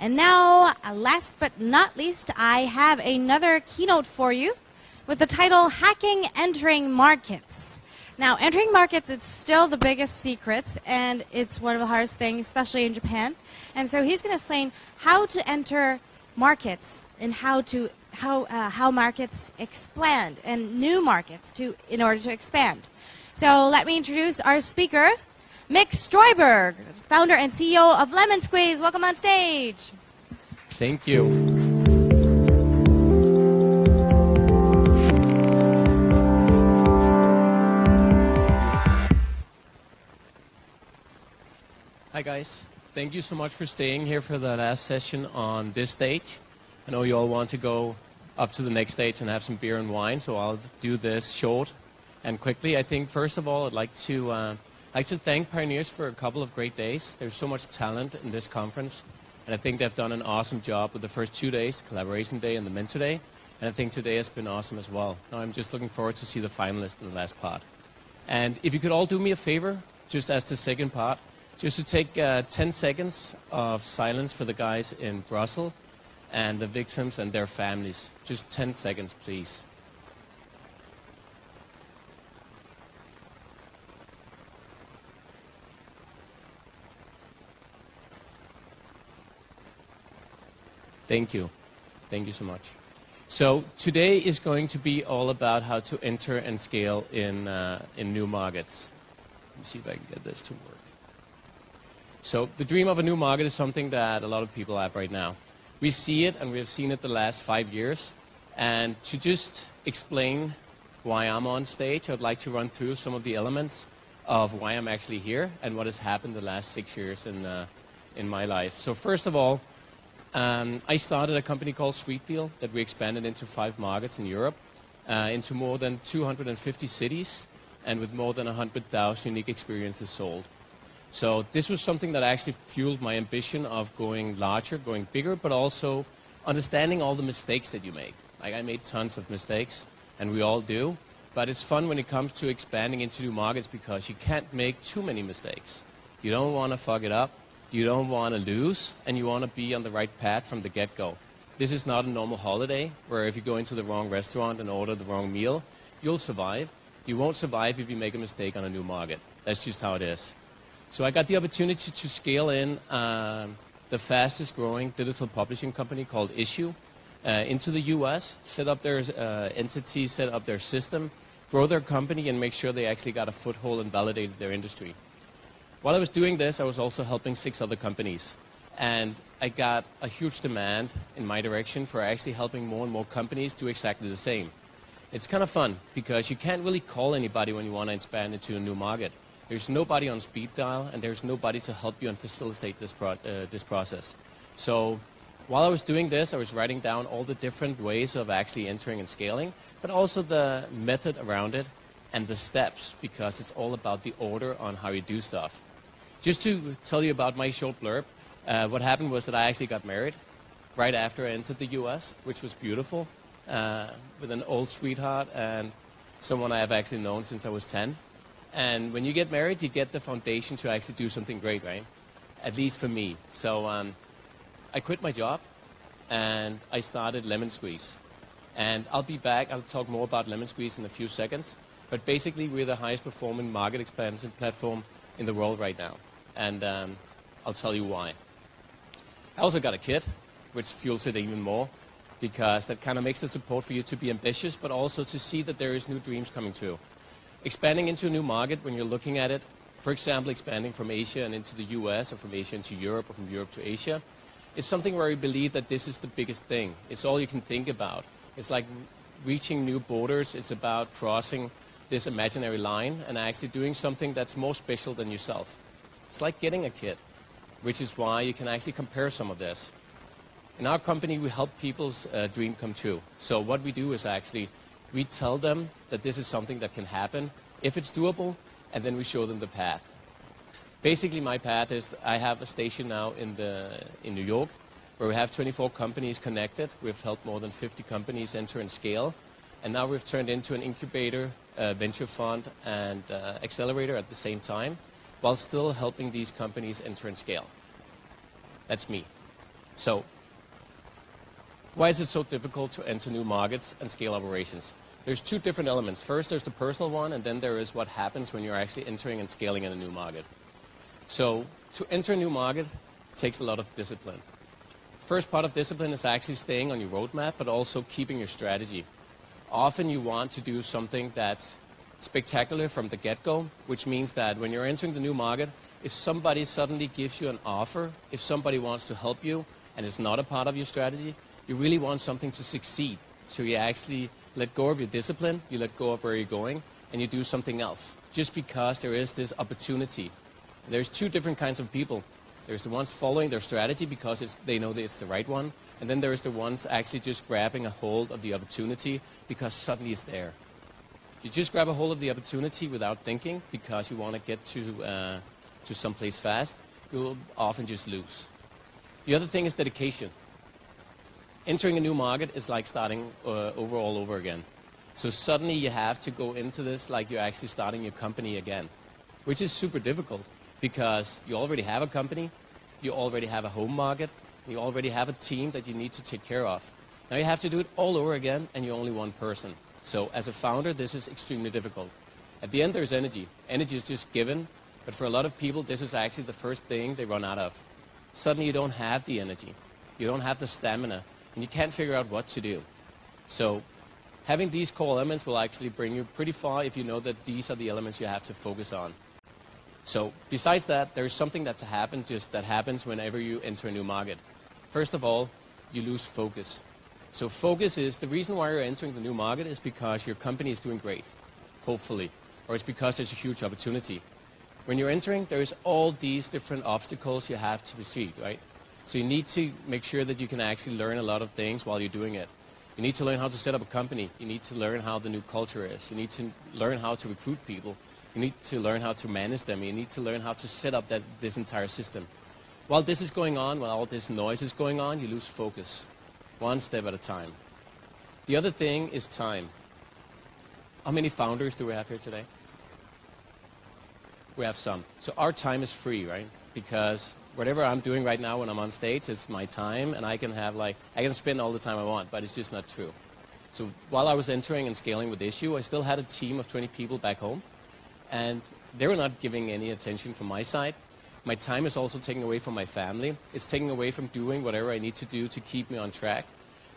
And now, last but not least, I have another keynote for you with the title Hacking Entering Markets. Now, entering markets, it's still the biggest secret, and it's one of the hardest things, especially in Japan. And so he's going to explain how to enter markets and how markets expand and new markets in order to expand. So let me introduce our speaker, Mik Stroyberg, founder and CEO of Lemonsqeeze. Welcome on stage. Thank you. Hi guys. Thank you so much for staying here for the last session on this stage. I know you all want to go up to the next stage and have some beer and wine, so I'll do this short and quickly. I think first of all I'd like to thank Pioneers for a couple of great days. There's so much talent in this conference, and I think they've done an awesome job with the first 2 days, the Collaboration Day and the Mentor Day, and I think today has been awesome as well. Now I'm just looking forward to see the finalists in the last part. And if you could all do me a favor, just as the second part, just to take 10 seconds of silence for the guys in Brussels and the victims and their families. Just 10 seconds, please. Thank you. Thank you so much. So today is going to be all about how to enter and scale in new markets. Let me see if I can get this to work. So the dream of a new market is something that a lot of people have right now. We see it, and we have seen it the last 5 years. And to just explain why I'm on stage, I'd like to run through some of the elements of why I'm actually here and what has happened the last 6 years in my life. So first of all, I started a company called Sweetdeal that we expanded into 5 markets in Europe, into more than 250 cities, and with more than 100,000 unique experiences sold. So this was something that actually fueled my ambition of going larger, going bigger, but also understanding all the mistakes that you make. Like I made tons of mistakes, and we all do, but it's fun when it comes to expanding into new markets because you can't make too many mistakes. You don't want to fuck it up, you don't want to lose, and you want to be on the right path from the get-go. This is not a normal holiday where if you go into the wrong restaurant and order the wrong meal, you'll survive. You won't survive if you make a mistake on a new market. That's just how it is. So I got the opportunity to scale in the fastest growing digital publishing company called Issue into the US, set up their entity, set up their system, grow their company, and make sure they actually got a foothold and validated their industry. While I was doing this, I was also helping 6 other companies. And I got a huge demand in my direction for actually helping more and more companies do exactly the same. It's kind of fun because you can't really call anybody when you want to expand into a new market. There's nobody on speed dial, and there's nobody to help you and facilitate this process. So while I was doing this, I was writing down all the different ways of actually entering and scaling, but also the method around it and the steps, because it's all about the order on how you do stuff. Just to tell you about my short blurb, what happened was that I actually got married right after I entered the US, which was beautiful, with an old sweetheart and someone I have actually known since I was 10. And when you get married, you get the foundation to actually do something great, right? At least for me. So I quit my job, and I started Lemonsqeeze. And I'll be back. I'll talk more about Lemonsqeeze in a few seconds. But basically, we're the highest performing market expansion platform in the world right now. And I'll tell you why. I also got a kid, which fuels it even more, because that kind of makes the support for you to be ambitious, but also to see that there is new dreams coming true. Expanding into a new market, when you're looking at it, for example, expanding from Asia and into the US, or from Asia into Europe, or from Europe to Asia, it's something where we believe that this is the biggest thing. It's all you can think about. It's like reaching new borders. It's about crossing this imaginary line and actually doing something that's more special than yourself. It's like getting a kid, which is why you can actually compare some of this. In our company, we help people's dream come true. So what we do is actually we tell them that this is something that can happen if it's doable, and then we show them the path. Basically, my path is I have a station now in New York where we have 24 companies connected. We've helped more than 50 companies enter and scale. And now we've turned into an incubator, venture fund, and accelerator at the same time, while still helping these companies enter and scale. That's me. So why is it so difficult to enter new markets and scale operations? There's two different elements. First, there's the personal one, and then there is what happens when you're actually entering and scaling in a new market. So to enter a new market takes a lot of discipline. First part of discipline is actually staying on your roadmap, but also keeping your strategy. Often you want to do something that's spectacular from the get-go, which means that when you're entering the new market, if somebody suddenly gives you an offer, if somebody wants to help you, and it's not a part of your strategy, you really want something to succeed. So you actually let go of your discipline, you let go of where you're going, and you do something else, just because there is this opportunity. There's two different kinds of people. There's the ones following their strategy because they know that it's the right one, and then there's the ones actually just grabbing a hold of the opportunity because suddenly it's there. If you just grab a hold of the opportunity without thinking because you want to get to someplace fast, you'll often just lose. The other thing is dedication. Entering a new market is like starting over all over again. So suddenly you have to go into this like you're actually starting your company again, which is super difficult because you already have a company, you already have a home market, you already have a team that you need to take care of. Now you have to do it all over again and you're only one person. So as a founder, this is extremely difficult. At the end, there's energy. Energy is just given, but for a lot of people, this is actually the first thing they run out of. Suddenly you don't have the energy, you don't have the stamina, and you can't figure out what to do. So having these core elements will actually bring you pretty far if you know that these are the elements you have to focus on. So besides that, there's something that happens whenever you enter a new market. First of all, you lose focus. So focus is the reason why you're entering the new market is because your company is doing great, hopefully, or it's because there's a huge opportunity. When you're entering, there's all these different obstacles you have to proceed, right? So you need to make sure that you can actually learn a lot of things while you're doing it. You need to learn how to set up a company. You need to learn how the new culture is. You need to learn how to recruit people. You need to learn how to manage them. You need to learn how to set up this entire system. While this is going on, while all this noise is going on, you lose focus, one step at a time. The other thing is time. How many founders do we have here today? We have some. So our time is free, right? Because whatever I'm doing right now when I'm on stage is my time, and I can spend all the time I want, but it's just not true. So while I was entering and scaling with Issue, I still had a team of 20 people back home, and they were not giving any attention from my side. My time is also taken away from my family. It's taken away from doing whatever I need to do to keep me on track.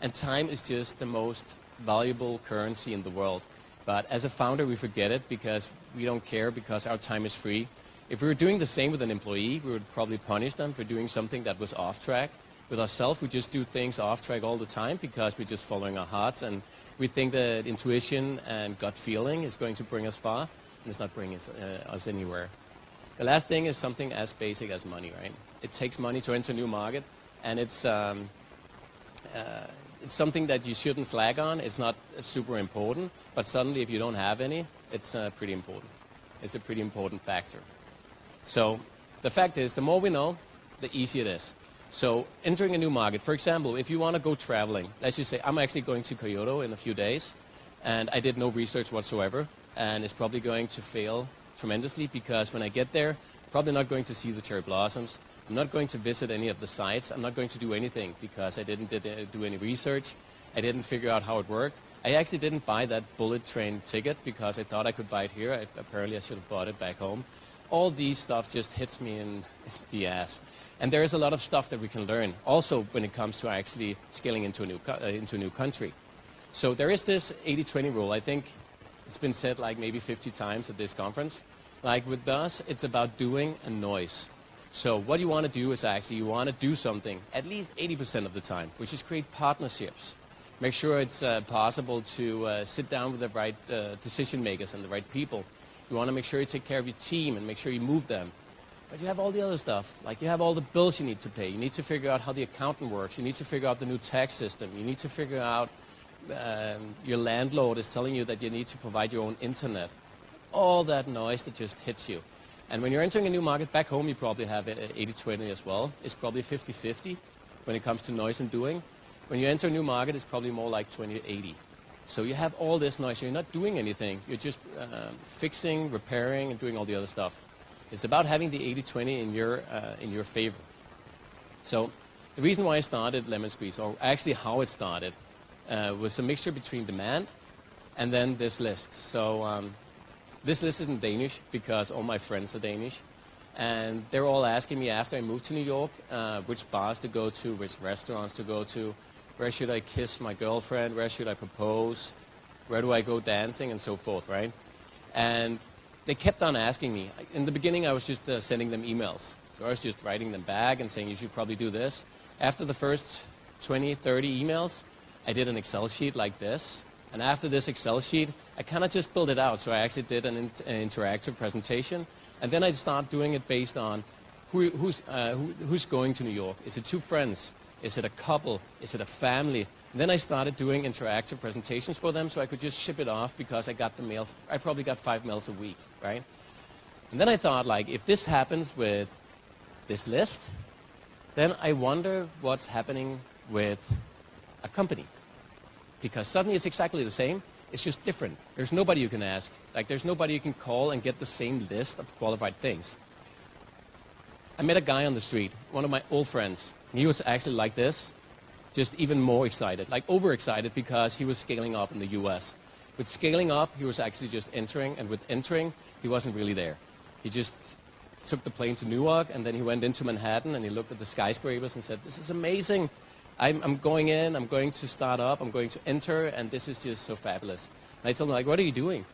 And time is just the most valuable currency in the world. But as a founder, we forget it because we don't care because our time is free. If we were doing the same with an employee, we would probably punish them for doing something that was off track. With ourselves, we just do things off track all the time because we're just following our hearts, and we think that intuition and gut feeling is going to bring us far, and it's not bringing us anywhere. The last thing is something as basic as money, right? It takes money to enter a new market, and it's something that you shouldn't slack on. It's not super important, but suddenly if you don't have any, it's pretty important. It's a pretty important factor. So the fact is, the more we know, the easier it is. So entering a new market, for example, if you want to go traveling, let's just say I'm actually going to Kyoto in a few days, and I did no research whatsoever, and it's probably going to fail tremendously because when I get there, I'm probably not going to see the cherry blossoms. I'm not going to visit any of the sites. I'm not going to do anything because I didn't do any research. I didn't figure out how it worked. I actually didn't buy that bullet train ticket because I thought I could buy it here. Apparently, I should have bought it back home. All these stuff just hits me in the ass. And there is a lot of stuff that we can learn also when it comes to actually scaling into a new country. So there is this 80-20 rule. I think it's been said like maybe 50 times at this conference. Like with us, it's about doing and noise. So what you want to do is actually you want to do something at least 80% of the time, which is create partnerships. Make sure it's possible to sit down with the right decision makers and the right people. You want to make sure you take care of your team and make sure you move them. But you have all the other stuff. Like you have all the bills you need to pay. You need to figure out how the accountant works. You need to figure out the new tax system. You need to figure out your landlord is telling you that you need to provide your own internet. All that noise that just hits you. And when you're entering a new market back home, you probably have 80-20 as well. It's probably 50-50 when it comes to noise and doing. When you enter a new market, it's probably more like 20-80. So you have all this noise. You're not doing anything. You're just fixing, repairing, and doing all the other stuff. It's about having the 80-20 in your favor. So the reason why I started Lemonsqeeze, or actually how it started, was a mixture between demand and then this list. So this list is in Danish because all my friends are Danish. And they're all asking me after I moved to New York, which bars to go to, which restaurants to go to, where should I kiss my girlfriend, where should I propose, where do I go dancing, and so forth, right? And they kept on asking me. In the beginning, I was just sending them emails. So I was just writing them back and saying, you should probably do this. After the first 20, 30 emails, I did an Excel sheet like this. And after this Excel sheet, I kind of just built it out. So I actually did an interactive presentation. And then I start doing it based on who's going to New York. Is it two friends? Is it a couple? Is it a family? And then I started doing interactive presentations for them so I could just ship it off because I got the mails. I probably got 5 mails a week, right? And then I thought, like, if this happens with this list, then I wonder what's happening with a company. Because suddenly it's exactly the same. It's just different. There's nobody you can ask. Like, there's nobody you can call and get the same list of qualified things. I met a guy on the street, one of my old friends. He was actually like this, just even more excited, like overexcited because he was scaling up in the US. With scaling up, he was actually just entering, and with entering, he wasn't really there. He just took the plane to Newark, and then he went into Manhattan, and he looked at the skyscrapers and said, this is amazing. I'm going in, I'm going to start up, I'm going to enter, and this is just so fabulous. And I told him, like, what are you doing?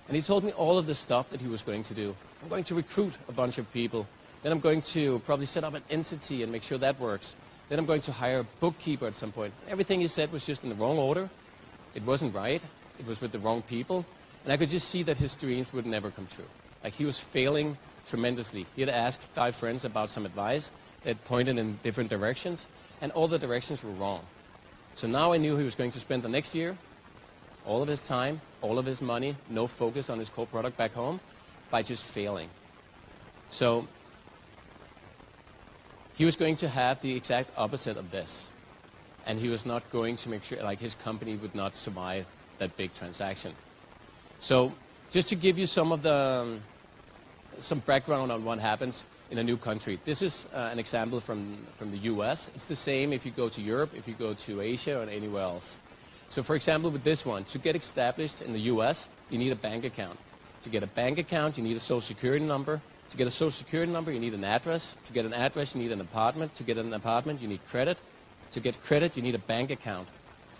And he told me all of the stuff that he was going to do. I'm going to recruit a bunch of people. Then I'm going to probably set up an entity and make sure that works. Then I'm going to hire a bookkeeper at some point. Everything he said was just in the wrong order. It wasn't right. It was with the wrong people. And I could just see that his dreams would never come true. Like, he was failing tremendously. He had asked 5 friends about some advice that pointed in different directions, and all the directions were wrong. So now I knew he was going to spend the next year, all of his time, all of his money, no focus on his core product back home, by just failing. So he was going to have the exact opposite of this. And he was not going to make sure, like, his company would not survive that big transaction. So just to give you some of the, some background on what happens in a new country. This is an example from the US. It's the same if you go to Europe, if you go to Asia, or anywhere else. So for example, with this one, to get established in the US, you need a bank account. To get a bank account, you need a social security number. To get a social security number, you need an address. To get an address, you need an apartment. To get an apartment, you need credit. To get credit, you need a bank account.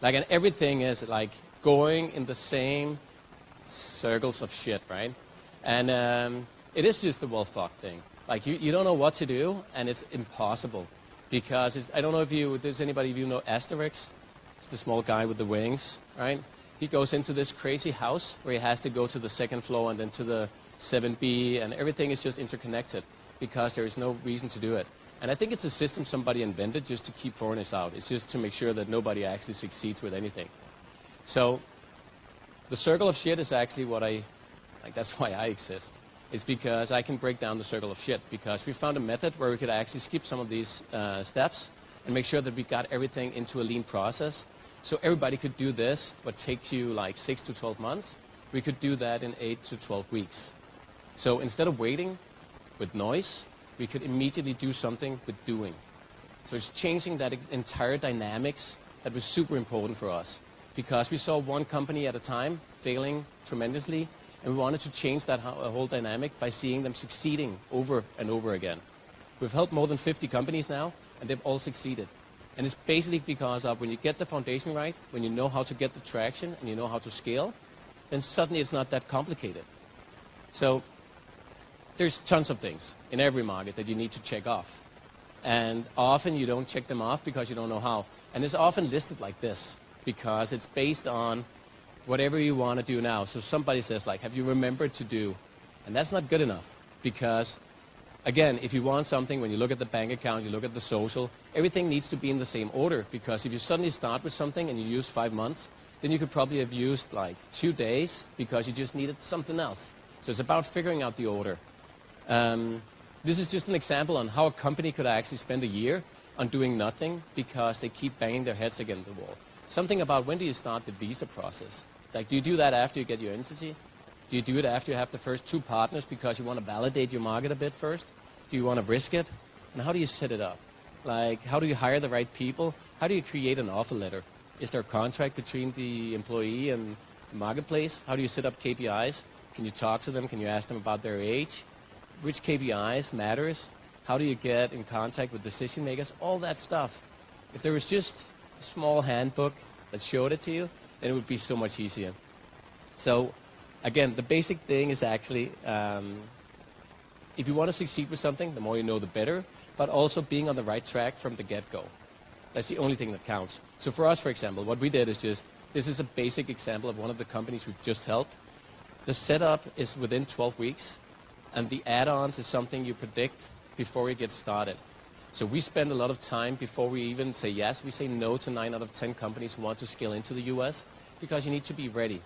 Like, and everything is like going in the same circles of shit, right? And it is just the well-fucked thing. Like, you don't know what to do, and it's impossible. Because I don't know if there's anybody of you know Asterix? It's the small guy with the wings, right? He goes into this crazy house where he has to go to the 2nd floor and then to the 7B, and everything is just interconnected because there is no reason to do it. And I think it's a system somebody invented just to keep foreigners out. It's just to make sure that nobody actually succeeds with anything. So the circle of shit is actually what that's why I exist. It's because I can break down the circle of shit, because we found a method where we could actually skip some of these steps and make sure that we got everything into a lean process. So everybody could do this, what takes you like 6 to 12 months, we could do that in 8 to 12 weeks. So instead of waiting with noise, we could immediately do something with doing. So it's changing that entire dynamics that was super important for us, because we saw one company at a time failing tremendously, and we wanted to change that whole dynamic by seeing them succeeding over and over again. We've helped more than 50 companies now, and they've all succeeded. And it's basically because of when you get the foundation right, when you know how to get the traction and you know how to scale, then suddenly it's not that complicated. So there's tons of things in every market that you need to check off. And often you don't check them off because you don't know how. And it's often listed like this because it's based on whatever you want to do now. So somebody says, like, have you remembered to do? And that's not good enough because, again, if you want something, when you look at the bank account, you look at the social, everything needs to be in the same order, because if you suddenly start with something and you use 5 months, then you could probably have used like 2 days because you just needed something else. So it's about figuring out the order. This is just an example on how a company could actually spend a year on doing nothing because they keep banging their heads against the wall. Something about when do you start the visa process? Like, do you do that after you get your entity? Do you do it after you have the first 2 partners because you want to validate your market a bit first? Do you want to risk it? And how do you set it up? Like, how do you hire the right people? How do you create an offer letter? Is there a contract between the employee and the marketplace? How do you set up KPIs? Can you talk to them? Can you ask them about their age? Which KPIs matters? How do you get in contact with decision makers? All that stuff. If there was just a small handbook that showed it to you, then it would be so much easier. So, again, the basic thing is actually, if you want to succeed with something, the more you know, the better, but also being on the right track from the get-go. That's the only thing that counts. So for us, for example, what we did is just, this is a basic example of one of the companies we've just helped. The setup is within 12 weeks, and the add-ons is something you predict before we get started. So we spend a lot of time before we even say yes. We say no to 9 out of 10 companies who want to scale into the US because you need to be ready.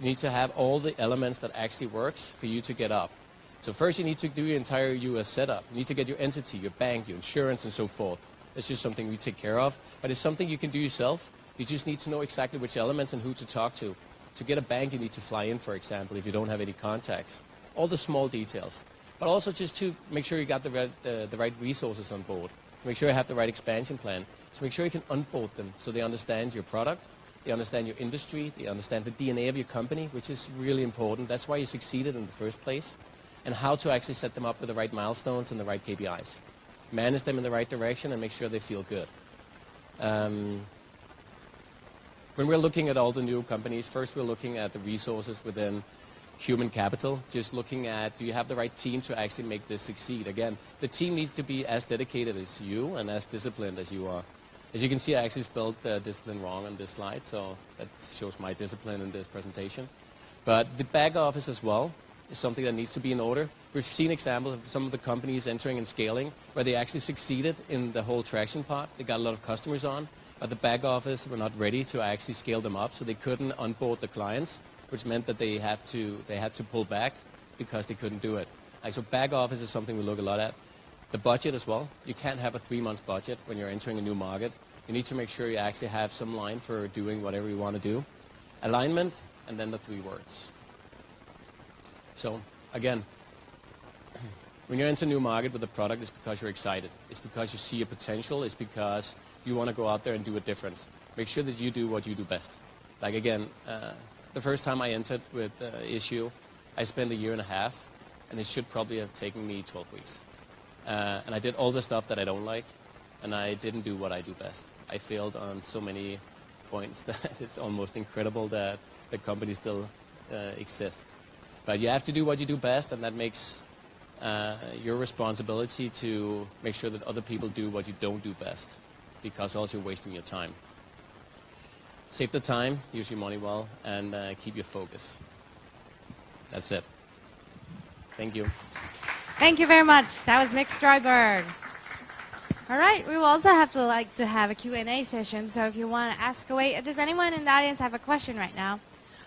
You need to have all the elements that actually works for you to get up. So first you need to do your entire US setup. You need to get your entity, your bank, your insurance, and so forth. That's just something we take care of. But it's something you can do yourself. You just need to know exactly which elements and who to talk to. To get a bank, you need to fly in, for example, if you don't have any contacts. All the small details. But also just to make sure you got the right resources on board. Make sure you have the right expansion plan. So make sure you can onboard them so they understand your product, they understand your industry, they understand the DNA of your company, which is really important. That's why you succeeded in the first place. And how to actually set them up with the right milestones and the right KPIs. Manage them in the right direction and make sure they feel good. When we're looking at all the new companies, first we're looking at the resources within human capital, just looking at, do you have the right team to actually make this succeed? Again, the team needs to be as dedicated as you and as disciplined as you are. As you can see, I actually spelled discipline wrong on this slide, so that shows my discipline in this presentation. But the back office as well is something that needs to be in order. We've seen examples of some of the companies entering and scaling where they actually succeeded in the whole traction part. They got a lot of customers on, but the back office were not ready to actually scale them up, so they couldn't onboard the clients, which meant that they had to pull back because they couldn't do it. So back office is something we look a lot at. The budget as well. You can't have a 3-month budget when you're entering a new market. You need to make sure you actually have some line for doing whatever you want to do. Alignment, and then the 3 words. So again, when you're into a new market with a product, it's because you're excited. It's because you see a potential. It's because you want to go out there and do a difference. Make sure that you do what you do best. Like again, the first time I entered with Issue, I spent 1.5 years, and it should probably have taken me 12 weeks. And I did all the stuff that I don't like, and I didn't do what I do best. I failed on so many points that it's almost incredible that the company still exists. But you have to do what you do best, and that makes your responsibility to make sure that other people do what you don't do best, because else you're wasting your time. Save the time, use your money well, and keep your focus. That's it. Thank you. Thank you very much. That was Mik Stroyberg. All right, we will also have to have a Q&A session, so if you want to ask away, does anyone in the audience have a question right now?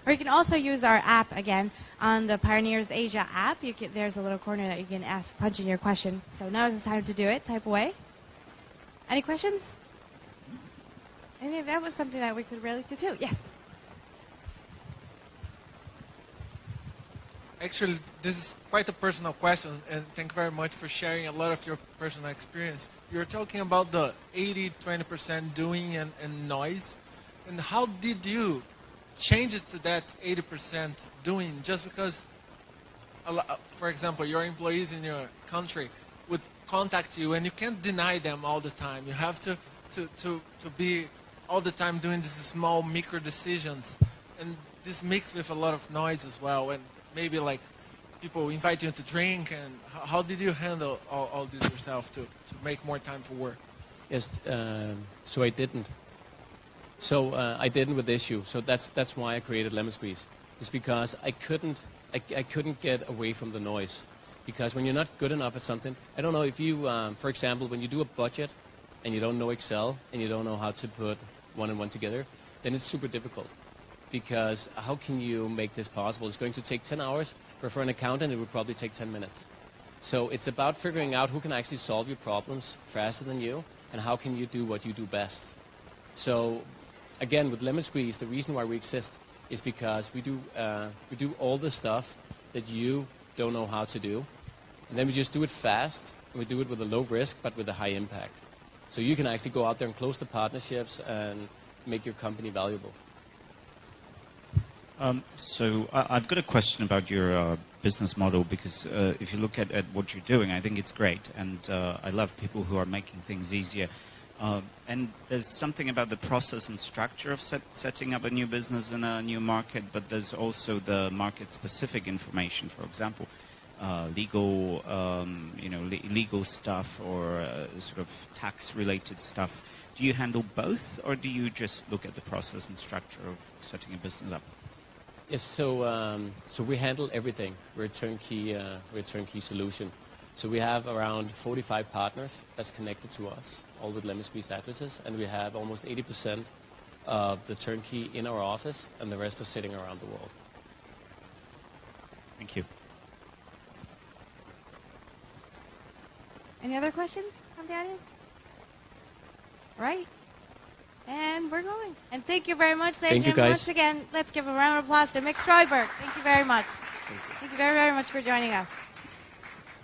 Or you can also use our app again on the Pioneers Asia app. There's a little corner that you can punch in your question. So now is the time to do it. Type away. Any questions? I think that was something that we could relate to too. Yes. Actually, this is quite a personal question, and thank you very much for sharing a lot of your personal experience. You're talking about the 80-20% doing and noise, and how did you change it to that 80% doing? Just because, for example, your employees in your country would contact you, and you can't deny them all the time. You have to be all the time doing these small micro decisions, and this mixed with a lot of noise as well, and maybe like people invite you to drink. And how did you handle all this yourself to make more time for work? Yes, so I didn't. So I didn't with Issue. So that's why I created Lemonsqeeze. It's because I couldn't get away from the noise. Because when you're not good enough at something, I don't know if you, for example, when you do a budget and you don't know Excel and you don't know how to put one and one together, then it's super difficult. Because how can you make this possible? It's going to take 10 hours, but for an accountant, it would probably take 10 minutes. So it's about figuring out who can actually solve your problems faster than you, and how can you do what you do best. So again, with Lemonsqeeze, the reason why we exist is because we do all the stuff that you don't know how to do, and then we just do it fast, and we do it with a low risk, but with a high impact. So you can actually go out there and close the partnerships and make your company valuable. So I've got a question about your business model, because if you look at what you're doing, I think it's great, and I love people who are making things easier. And there's something about the process and structure of setting up a new business in a new market, but there's also the market-specific information, for example, legal, legal stuff or sort of tax-related stuff. Do you handle both, or do you just look at the process and structure of setting a business up? Yes, so we handle everything. We're a turnkey solution. So we have around 45 partners that's connected to us, all with Lemonsqeeze addresses, and we have almost 80% of the turnkey in our office, and the rest are sitting around the world. Thank you. Any other questions from the audience? Right. And we're going. And thank you very much, Thank you, Adrian. guys. Once again, let's give a round of applause to Mik Stroyberg. Thank you very much. Thank you. Thank you very, very much for joining us.